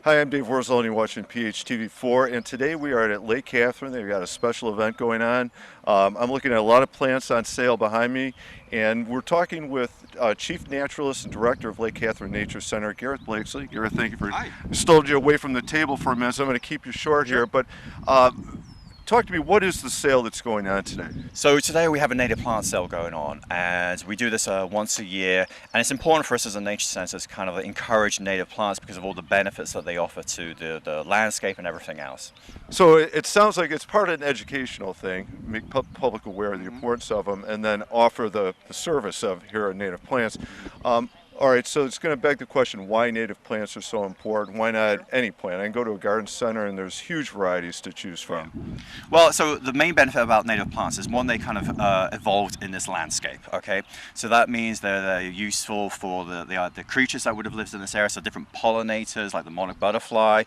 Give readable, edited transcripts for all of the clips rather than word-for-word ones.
Hi, I'm Dave Worzel, and you're watching PHTV4, and today we are at Lake Katherine. They've got a special event going on. I'm looking at a lot of plants on sale behind me, and we're talking with Chief Naturalist and Director of Lake Katherine Nature Center, Gareth Blakesley. Gareth, thank you for stowed you away from the table for a minute, so I'm going to keep you short here, but talk to me, what is the sale that's going on today? So today we have a native plant sale going on, and we do this once a year, and it's important for us as a nature center to kind of encourage native plants because of all the benefits that they offer to the landscape and everything else. So it sounds like it's part of an educational thing, make public aware of the importance of them, and then offer the service of here are native plants. All right, so it's going to beg the question, why native plants are so important? Why not any plant? I can go to a garden center and there's huge varieties to choose from. Yeah. Well, so the main benefit about native plants is one, they kind of evolved in this landscape, okay? So that means they're useful for the creatures that would have lived in this area, so different pollinators like the monarch butterfly.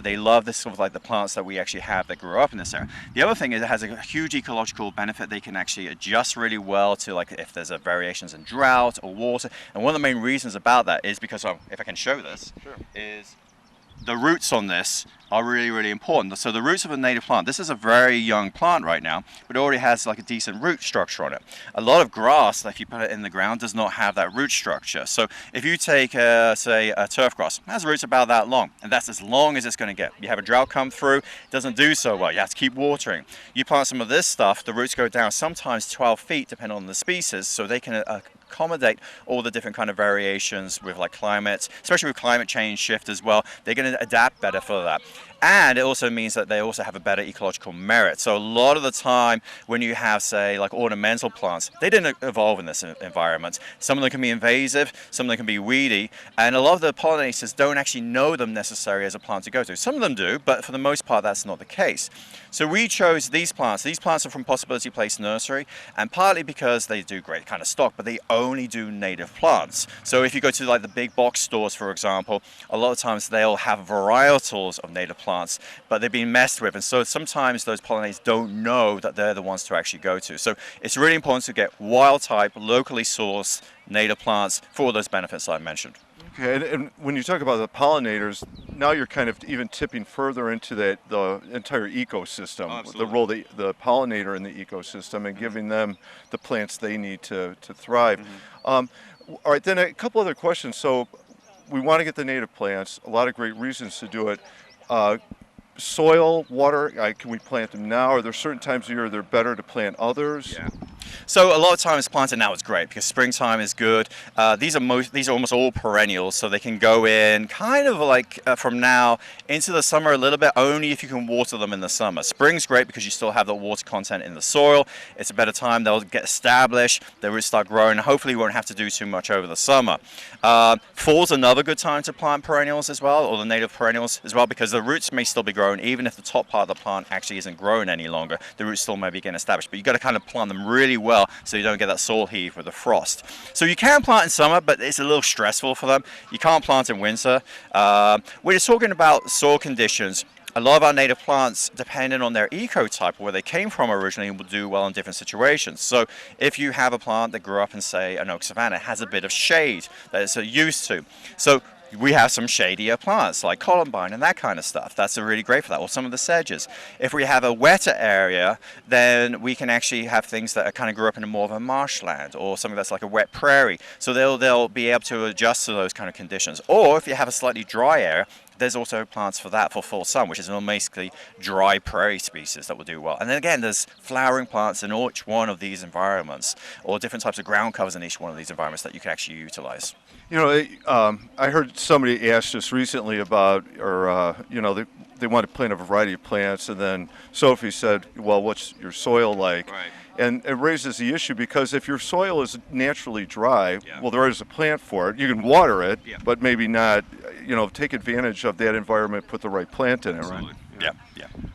They love this sort of like the plants that we actually have that grew up in this area. The other thing is it has a huge ecological benefit. They can actually adjust really well to like if there's variations in drought or water, and one of the main reasons about that is because if I can show this, is the roots on this are really, really important. So the roots of a native plant, this is a very young plant right now, but it already has like a decent root structure on it. A lot of grass, if you put it in the ground, does not have that root structure. So if you take, say, a turf grass, it has roots about that long, and that's as long as it's going to get. You have a drought come through, it doesn't do so well, you have to keep watering. You plant some of this stuff, the roots go down sometimes 12 feet, depending on the species, so they can accommodate all the different kind of variations with like climates, especially with climate change shift as well. They're going to adapt better for that. And it also means that they also have a better ecological merit. So a lot of the time when you have, say, like ornamental plants, they didn't evolve in this environment. Some of them can be invasive, some of them can be weedy, and a lot of the pollinators don't actually know them necessarily as a plant to go to. Some of them do, but for the most part that's not the case. So we chose these plants. These plants are from Possibility Place Nursery, and partly because they do great kind of stock, but they only do native plants. So if you go to like the big box stores, for example, a lot of times they'll have varietals of native plants, but they've been messed with, and so sometimes those pollinators don't know that they're the ones to actually go to. So it's really important to get wild type, locally sourced native plants for all those benefits I mentioned. Okay, and when you talk about the pollinators, now you're kind of even tipping further into the entire ecosystem, the role of the pollinator in the ecosystem and giving them the plants they need to thrive. All right, then a couple other questions. So we want to get the native plants, a lot of great reasons to do it. Soil, water, can we plant them now? Are there certain times of year they're better to plant others? Yeah. So a lot of times planting now is great because springtime is good. These are almost all perennials, so they can go in kind of like from now into the summer a little bit, only if you can water them in the summer. Spring's great because you still have the water content in the soil. It's a better time, they'll get established, their roots start growing, hopefully you won't have to do too much over the summer. Fall's another good time to plant perennials as well, or the native perennials as well, because the roots may still be growing even if the top part of the plant actually isn't growing any longer. The roots still may be getting established, but you've got to kind of plant them really well so you don't get that soil heave with the frost. So you can plant in summer, but it's a little stressful for them. You can't plant in winter. When you're talking about soil conditions, a lot of our native plants, depending on their ecotype, where they came from originally, will do well in different situations. So if you have a plant that grew up in, say, an oak savanna, it has a bit of shade that it's used to. So we have some shadier plants like columbine and that kind of stuff. That's really great for that, or some of the sedges. If we have a wetter area, then we can actually have things that are kind of grew up in more of a marshland or something that's like a wet prairie. So they'll be able to adjust to those kind of conditions. Or if you have a slightly dry area, there's also plants for that, for full sun, which is basically dry prairie species that will do well. And then again, there's flowering plants in each one of these environments, or different types of ground covers in each one of these environments that you can actually utilize. You know, I heard somebody ask just recently about, or you know, they want to plant a variety of plants, and then Sophie said, well, what's your soil like? Right. And it raises the issue because if your soil is naturally dry, well, there is a plant for it. You can water it, but maybe not, you know, take advantage of that environment, put the right plant in it, right? Yeah.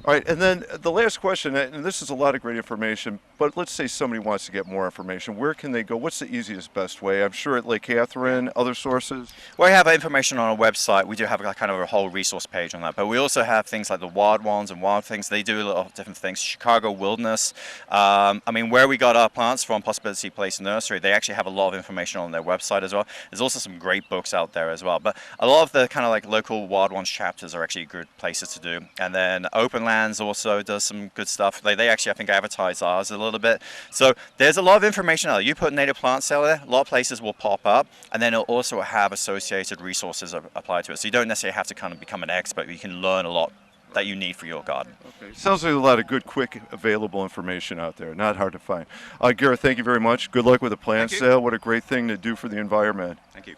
All right, and then the last question, and this is a lot of great information, but let's say somebody wants to get more information. Where can they go? What's the easiest, best way? I'm sure at Lake Catherine, other sources. We have information on our website. We do have a kind of a whole resource page on that, but we also have things like the Wild Ones and Wild Things. They do a lot of different things. Chicago Wilderness. I mean, where we got our plants from, Possibility Place Nursery, they actually have a lot of information on their website as well. There's also some great books out there as well, but a lot of the kind of like local Wild Ones chapters are actually good places to do. And then Open Lands also does some good stuff. They actually, I think, advertise ours a little bit. So there's a lot of information out there. You put native plant sale there, a lot of places will pop up, and then it'll also have associated resources applied to it. So you don't necessarily have to kind of become an expert, but you can learn a lot that you need for your garden. Okay. Sounds like a lot of good, quick, available information out there. Not hard to find. Garrett, thank you very much. Good luck with the plant sale. What a great thing to do for the environment. Thank you.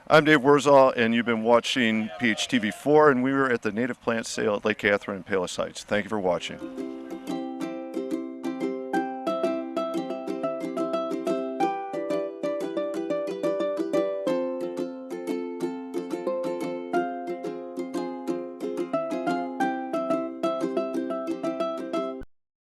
I'm Dave Wurzel, and you've been watching PHTV4, and we were at the native plant sale at Lake Catherine and Palos Heights. Thank you for watching.